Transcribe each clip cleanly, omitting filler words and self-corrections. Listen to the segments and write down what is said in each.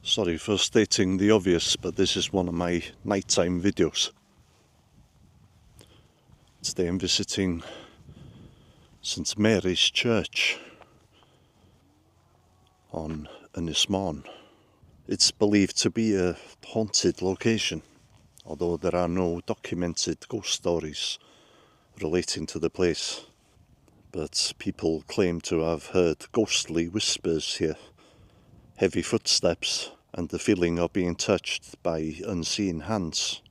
Sorry for stating the obvious, but this is one of my nighttime videos. Today I'm visiting St Mary's Church on Ynys Môn. It's believed to be a haunted location, although there are no documented ghost stories relating to the place. But people claim to have heard ghostly whispers here, heavy footsteps, and the feeling of being touched by unseen hands.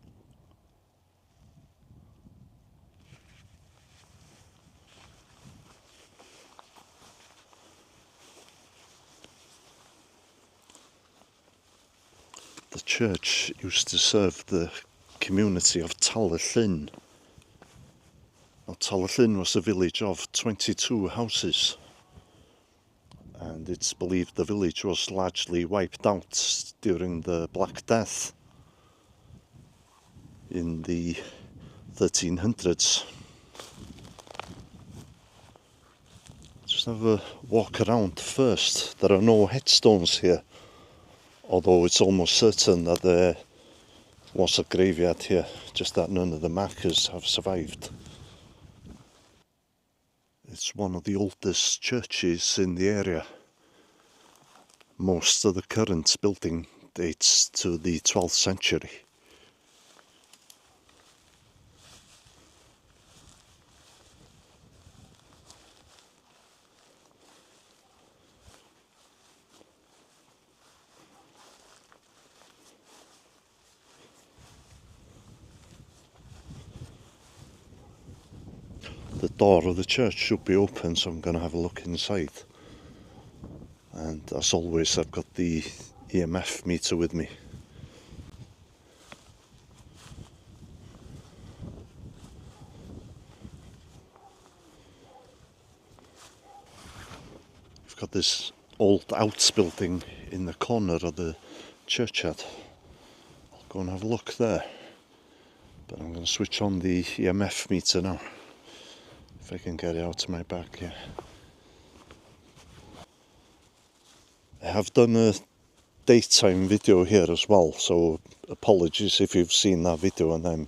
The church used to serve the community of Ltjones. Now, Ltjones was a village of 22 houses, and it's believed the village was largely wiped out during the Black Death in the 1300s. Just have a walk around first. There are no headstones here, although it's almost certain that there was a graveyard here, just that none of the markers have survived. It's one of the oldest churches in the area. Most of the current building dates to the 12th century. The door of the church should be open, so I'm going to have a look inside. And as always, I've got the EMF meter with me. We've got this old outs building in the corner of the churchyard. I'll go and have a look there. But I'm going to switch on the EMF meter now. If I can get it out of my back, yeah. I have done a daytime video here as well, so apologies if you've seen that video and I'm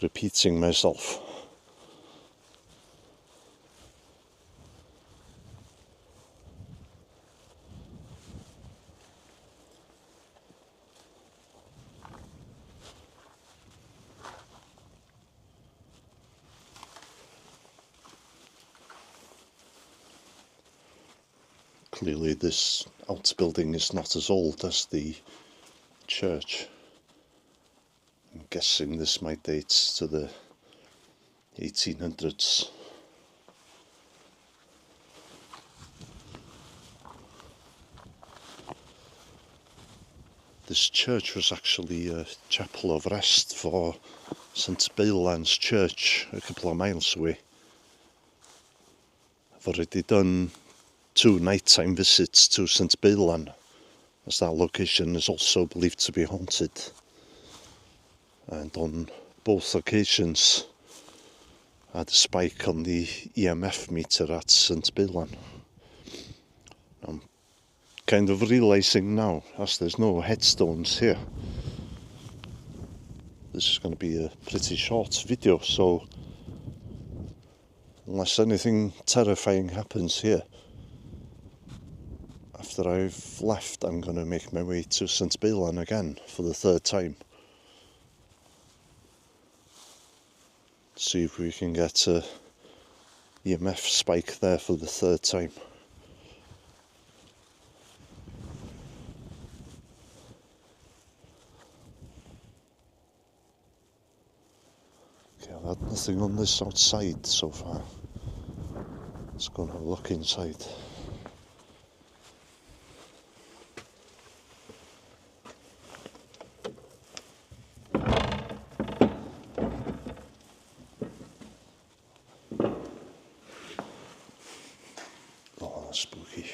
repeating myself. Clearly this outbuilding is not as old as the church. I'm guessing this might date to the 1800s. This church was actually a chapel of rest for St Billand's church a couple of miles away. I've already done 2 nighttime visits to St Billand, as that location is also believed to be haunted. And on both occasions I had a spike on the EMF meter at St Billand. I'm kind of realising now, as there's no headstones here, this is going to be a pretty short video, so unless anything terrifying happens here, after I've left, I'm going to make my way to St Billand again for the 3rd time. See if we can get a EMF spike there for the 3rd time. Okay, I've had nothing on this outside so far. Let's go and have a look inside. Spooky.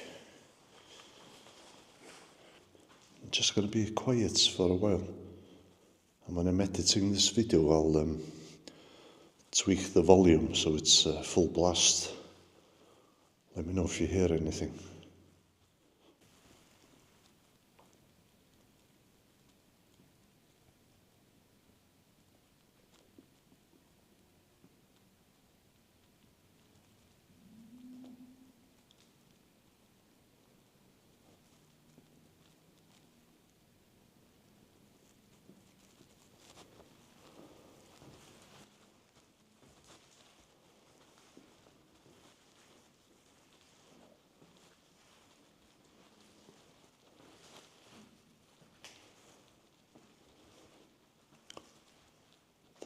I'm just going to be quiet for a while, and when I'm editing this video I'll tweak the volume so it's full blast. Let me know if you hear anything.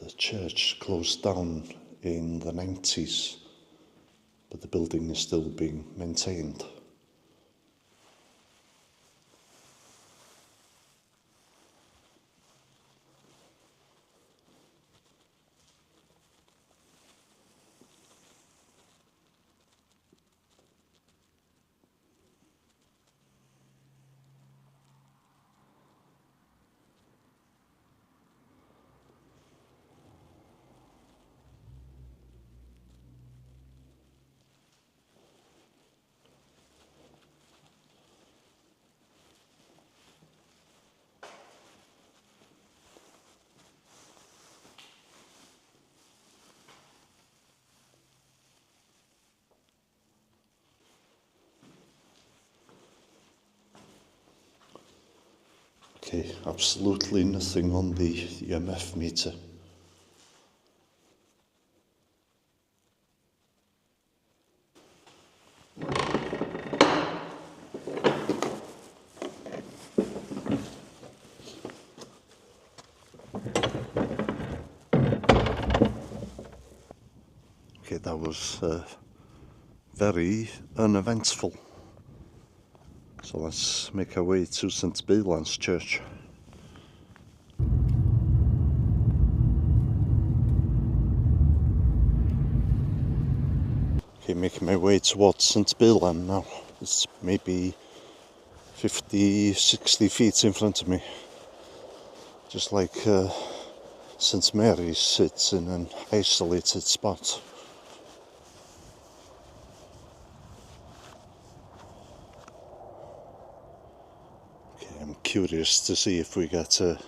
The church closed down in the 90s, but the building is still being maintained. Okay, absolutely nothing on the EMF meter. Okay, that was very uneventful. So let's make our way to St. Billand's church. Okay, making my way towards St. Billand now. It's maybe 50, 60 feet in front of me. Just like St. Mary's sits in an isolated spot. Okay, I'm curious to see if we get a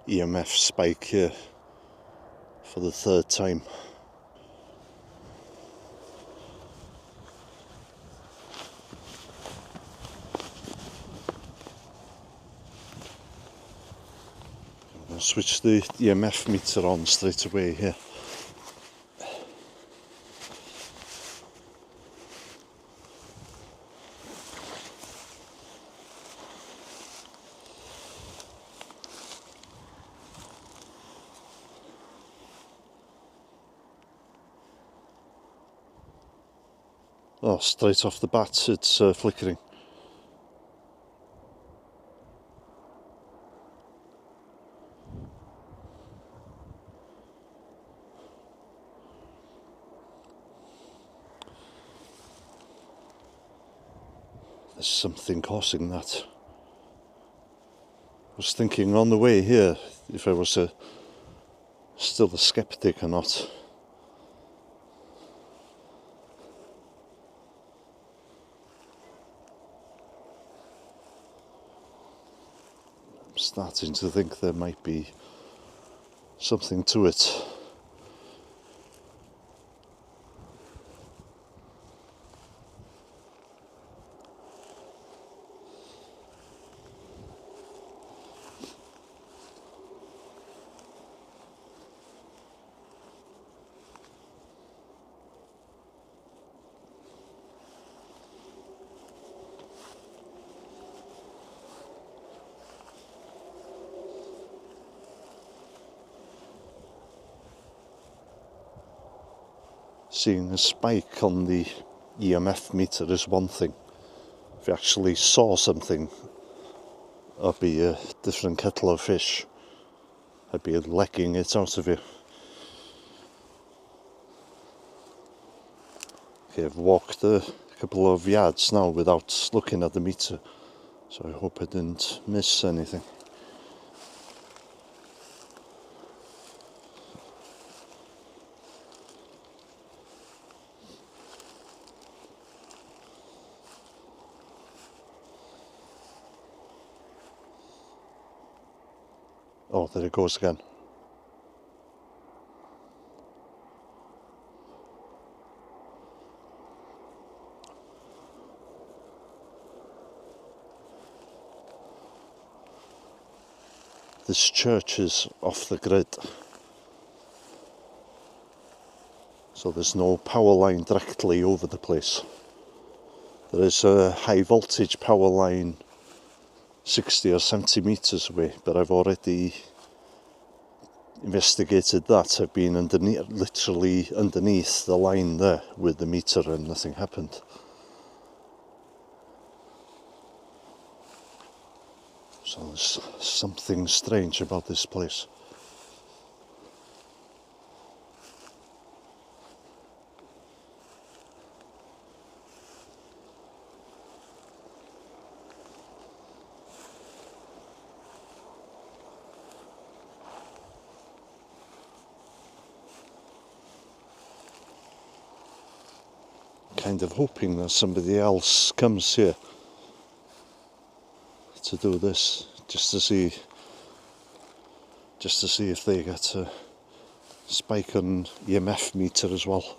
EMF spike here for the third time. I'll switch the EMF meter on straight away here. Oh, straight off the bat, it's flickering. There's something causing that. I was thinking on the way here if I was still a skeptic or not. I'm starting to think there might be something to it. Seeing a spike on the EMF meter is one thing. If you actually saw something, it'd be a different kettle of fish. I'd be lecking it out of you. Okay, I've walked a couple of yards now without looking at the meter, so I hope I didn't miss anything. Oh, there it goes again. This church is off the grid, so there's no power line directly over the place. There is a high voltage power line 60 or 70 metres away, but I've already investigated that have been underneath, literally underneath the line there with the meter, and nothing happened. So there's something strange about this place. Kind of hoping that somebody else comes here to do this, just to see if they get a spike on EMF meter as well.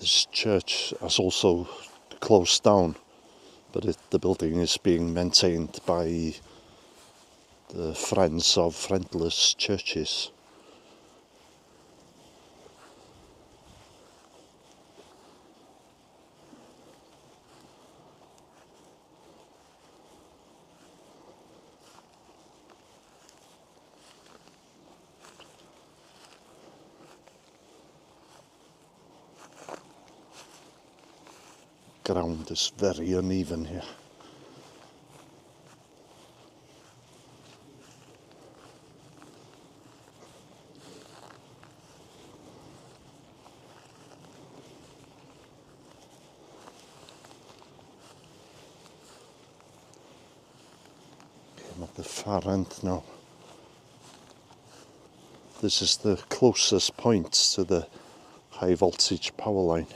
This church has also closed down, but the building is being maintained by the Friends of Friendless Churches. Ground is very uneven here. I'm at the far end now. This is the closest point to the high voltage power line.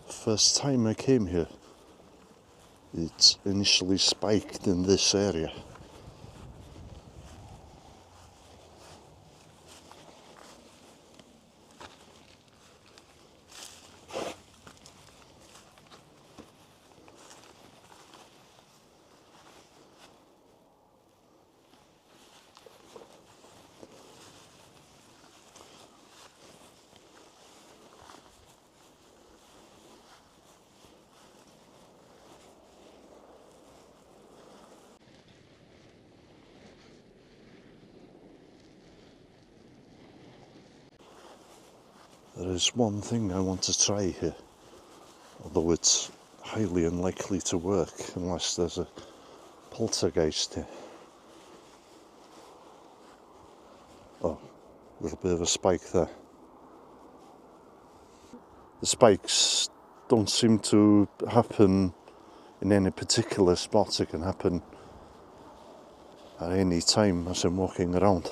First time I came here, it initially spiked in this area. There is one thing I want to try here, although it's highly unlikely to work unless there's a poltergeist here. Oh, a little bit of a spike there. The spikes don't seem to happen in any particular spot. It can happen at any time as I'm walking around.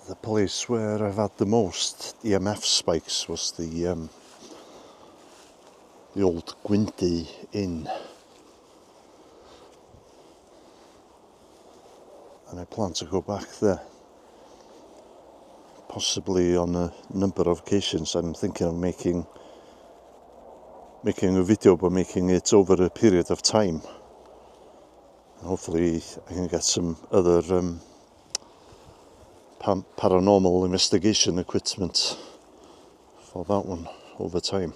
The place where I've had the most EMF spikes was the old Gwenti inn, and I plan to go back there, possibly on a number of occasions. I'm thinking of making a video, but making it over a period of time. Hopefully I can get some other paranormal investigation equipment for that one over time.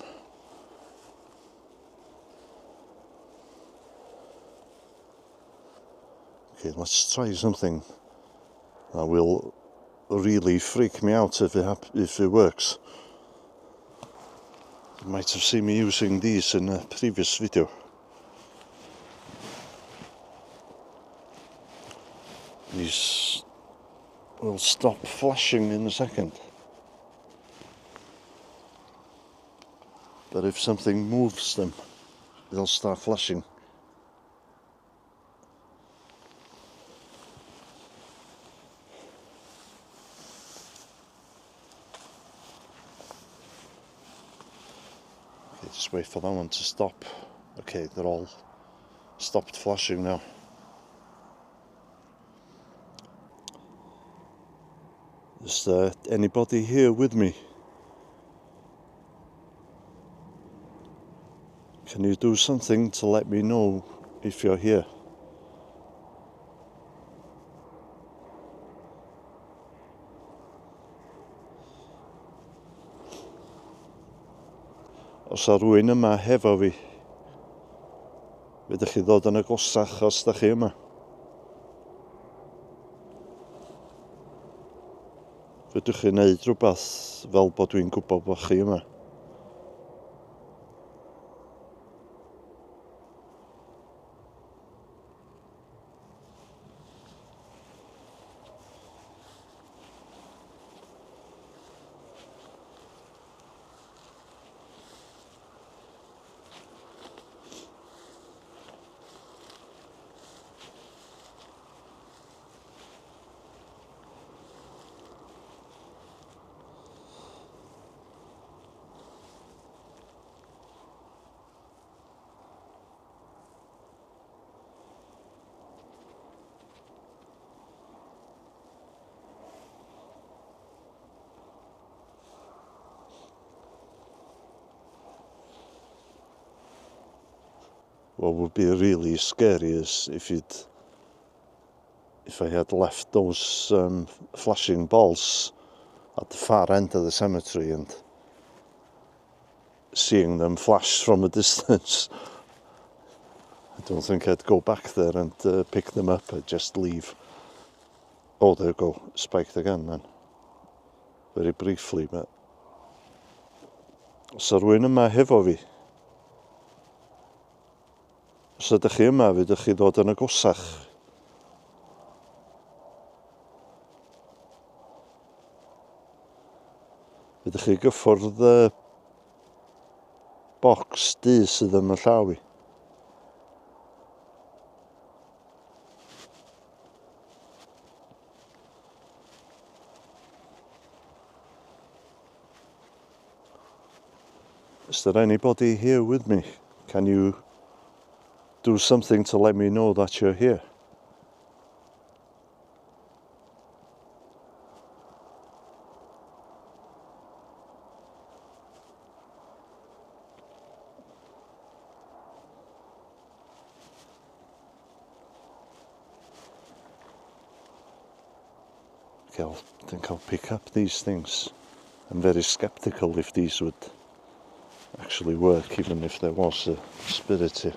Okay, let's try something that will really freak me out if it works. You might have seen me using these in a previous video. These will stop flashing in a second. But if something moves them, they'll start flashing. Okay, just wait for that one to stop. Okay, they're all stopped flashing now. Is there anybody here with me? Can you do something to let me know if you're here? Os a rhywun yma hefo fi, fydych chi ddod yn agosach os da chi yma. Fydwch chi wneud rhywbeth fel bod dwi'n gwybod bod chi yma. What would be really scary is if I had left those flashing balls at the far end of the cemetery and seeing them flash from a distance. I don't think I'd go back there and pick them up. I'd just leave. Oh, there we go, spiked again then. Very briefly, but... Os a rhywun yma hefo fi? Os ydych chi yma, fydych chi ddod yn agosach. Fydych chi gyffwrdd y bocs du sydd yn y llaw i. Is there anybody here with me? Can you do something to let me know that you're here? Okay, I think I'll pick up these things. I'm very skeptical if these would actually work, even if there was a spirit here.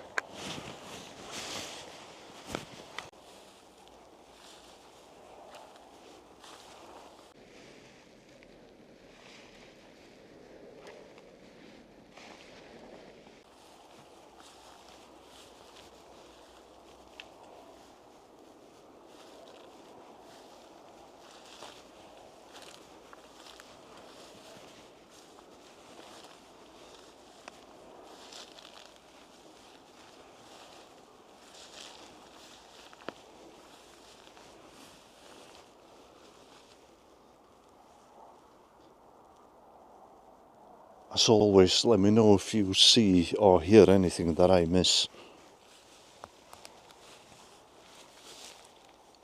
As always, let me know if you see or hear anything that I miss.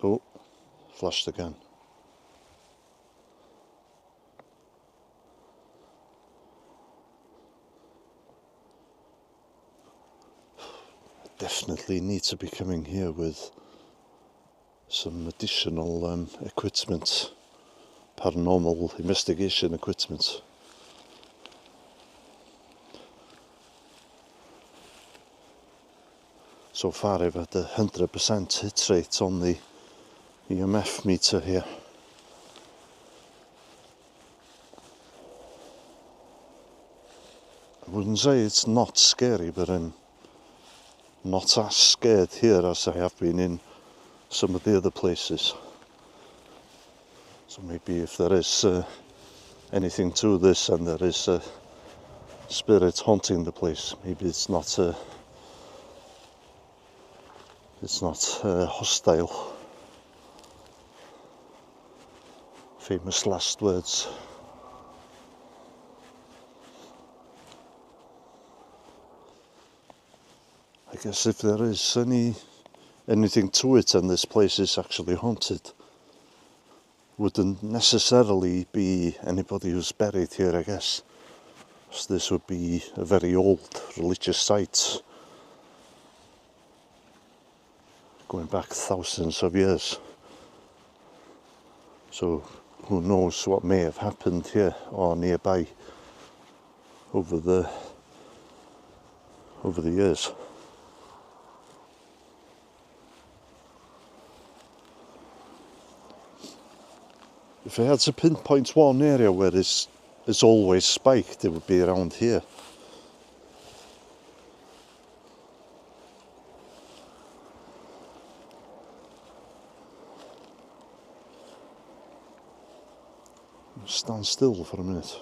Oh, flashed again. Definitely need to be coming here with some additional equipment, paranormal investigation equipment. So far I've had a 100% hit rate on the EMF meter here. I wouldn't say it's not scary, but I'm not as scared here as I have been in some of the other places. So maybe if there is anything to this and there is a spirit haunting the place, maybe it's not hostile. Famous last words. I guess if there is anything to it and this place is actually haunted, wouldn't necessarily be anybody who's buried here, I guess. So this would be a very old religious site, going back thousands of years. So who knows what may have happened here or nearby over the years. If I had to pinpoint one area where it's always spiked, it would be around here. Stand still for a minute.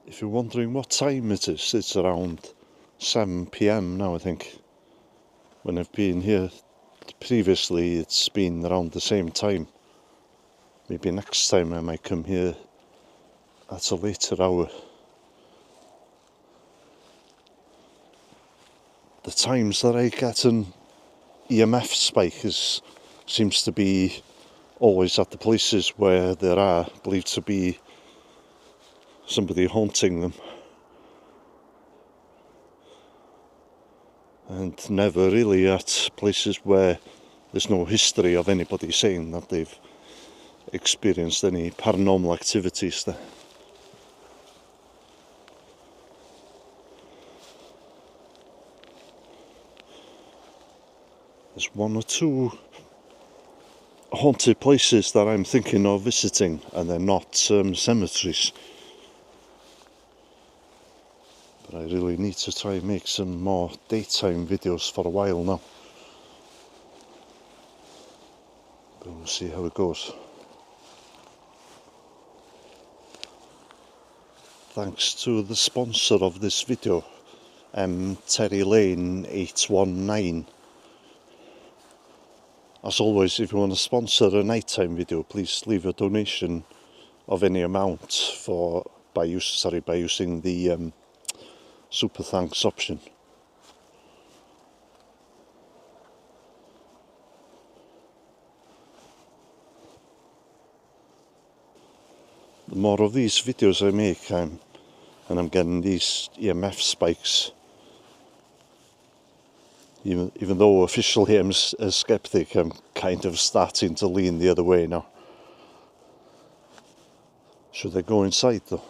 If you're wondering what time it is, it's around 7 PM now, I think. When I've been here previously, it's been around the same time. Maybe next time I might come here at a later hour. The times that I get an EMF spike seems to be always at the places where there are believed to be somebody haunting them, and never really at places where there's no history of anybody saying that they've experienced any paranormal activities there. There's one or two haunted places that I'm thinking of visiting, and they're not cemeteries. But I really need to try and make some more daytime videos for a while now. But we'll see how it goes. Thanks to the sponsor of this video, Terry Lane 819. As always, if you want to sponsor a nighttime video, please leave a donation of any amount by using the super thanks option. The more of these videos I make, and I'm getting these EMF spikes. Even though officially I'm a skeptic, I'm kind of starting to lean the other way now. Should I go inside though?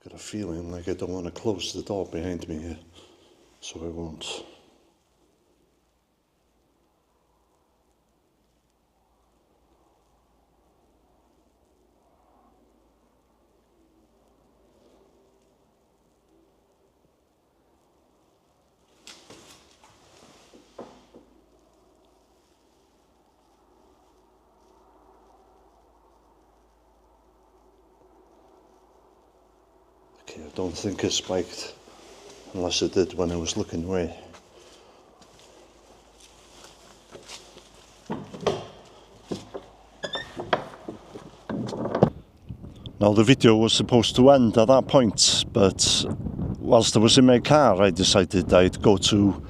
Got a feeling like I don't want to close the door behind me here, so I won't. don't think it spiked, unless it did when I was looking away. Now the video was supposed to end at that point, but whilst I was in my car I decided I'd go to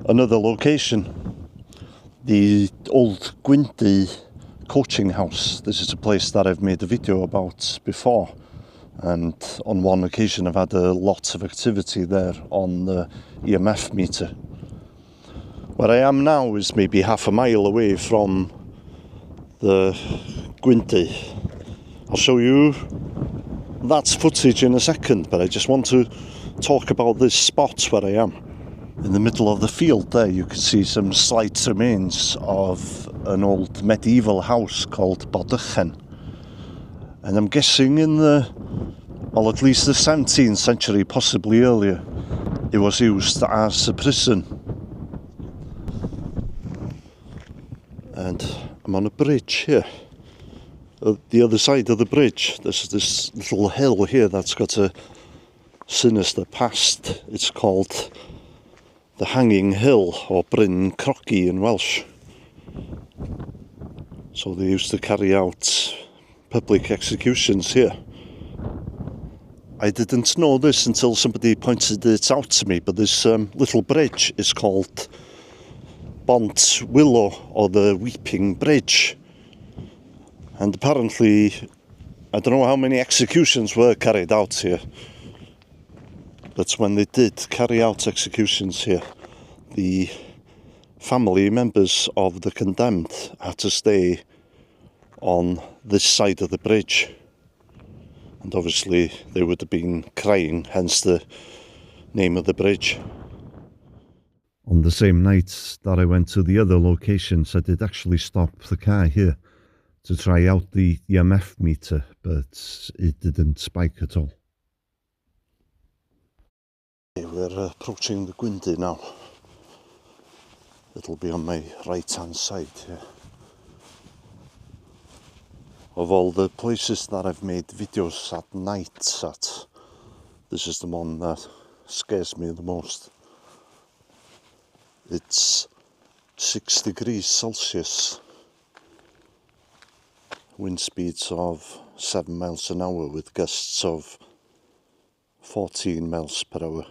another location. The old Gwenti coaching house. This is a place that I've made a video about before, and on one occasion I've had a lot of activity there on the EMF meter. Where I am now is maybe half a mile away from the Gwenti. I'll show you that footage in a second, but I just want to talk about this spot where I am. In the middle of the field there you can see some slight remains of an old medieval house called beung. And I'm guessing in the, well, at least the 17th century, possibly earlier, it was used as a prison. And I'm on a bridge here. At the other side of the bridge, there's this little hill here that's got a sinister past. It's called the Hanging Hill, or Bryn Croci in Welsh. So they used to carry out public executions here. I didn't know this until somebody pointed it out to me, but this little bridge is called Bont Willow, or the Weeping Bridge. And apparently, I don't know how many executions were carried out here, but when they did carry out executions here, the family members of the condemned had to stay on this side of the bridge. And obviously they would have been crying, hence the name of the bridge. On the same night that I went to the other locations, I did actually stop the car here to try out the EMF meter, but it didn't spike at all. We're approaching the Gwenti now. It'll be on my right hand side here. Of all the places that I've made videos at night at, this is the one that scares me the most. It's 6 degrees Celsius. Wind speeds of 7 miles an hour with gusts of 14 miles per hour.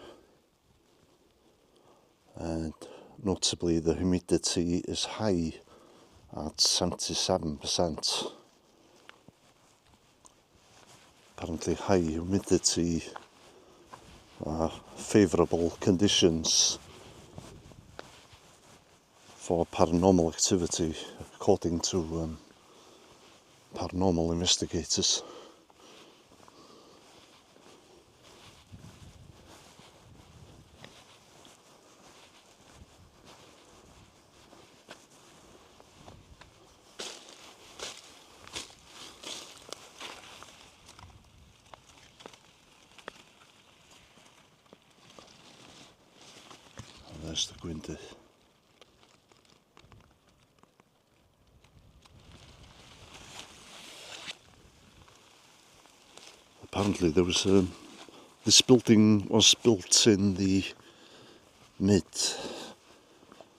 And notably the humidity is high at 77%. Apparently high humidity are favourable conditions for paranormal activity, according to paranormal investigators. And there's the Gwenti. Apparently there was this building was built in the mid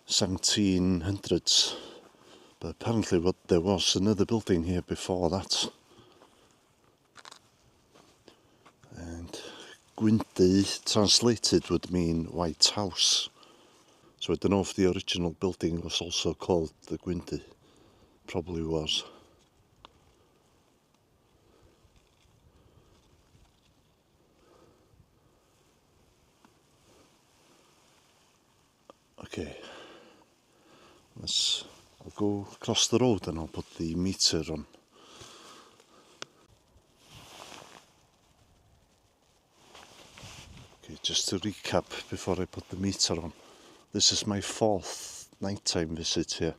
1700s, but apparently there was another building here before that. And Gwenti translated would mean White House, so I don't know if the original building was also called the Gwenti. Probably was. Okay, I'll go across the road and I'll put the meter on. Okay, just to recap before I put the meter on. This is my 4th nighttime visit here.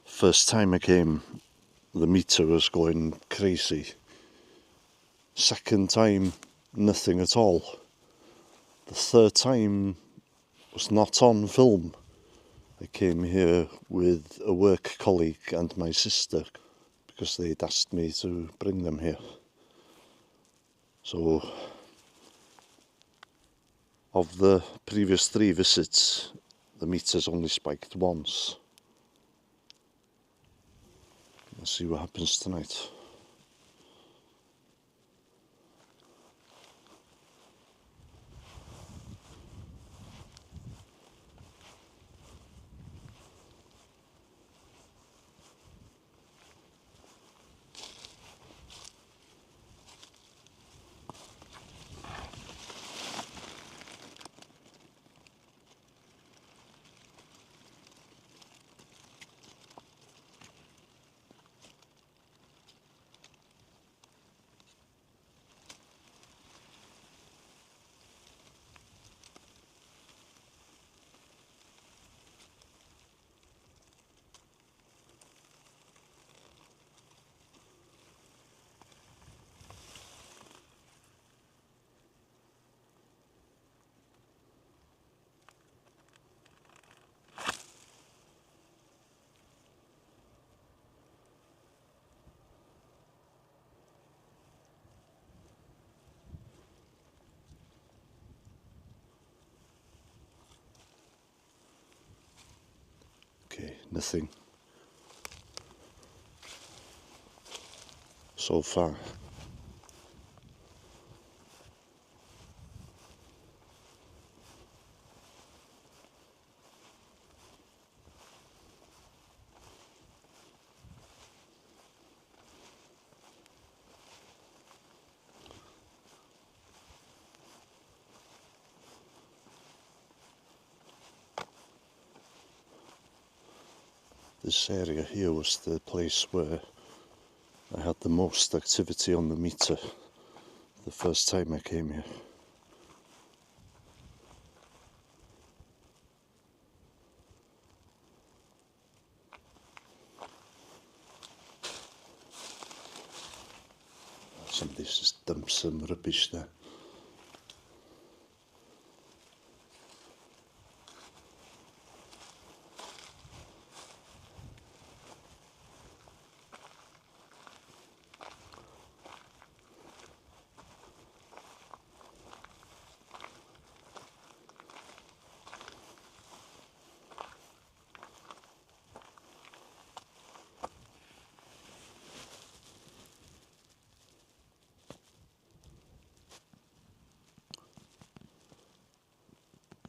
First time I came, the meter was going crazy. Second time, nothing at all. The third time was not on film. I came here with a work colleague and my sister because they'd asked me to bring them here. So Of the previous 3 visits, the meter's only spiked once. Let's see what happens tonight. Okay, nothing so far. This area here was the place where I had the most activity on the meter the first time I came here. Somebody's just dumped some rubbish there.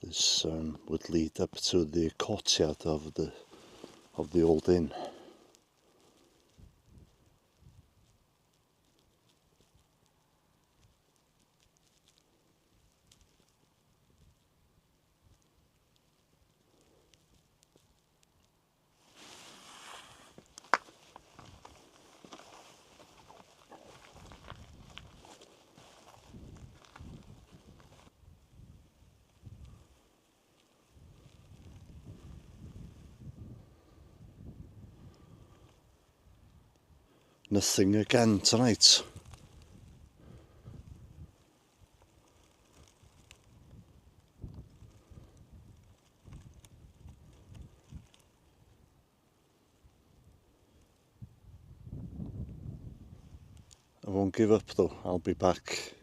This would lead up to the courtyard of the old inn. Nothing again tonight. I won't give up though, I'll be back.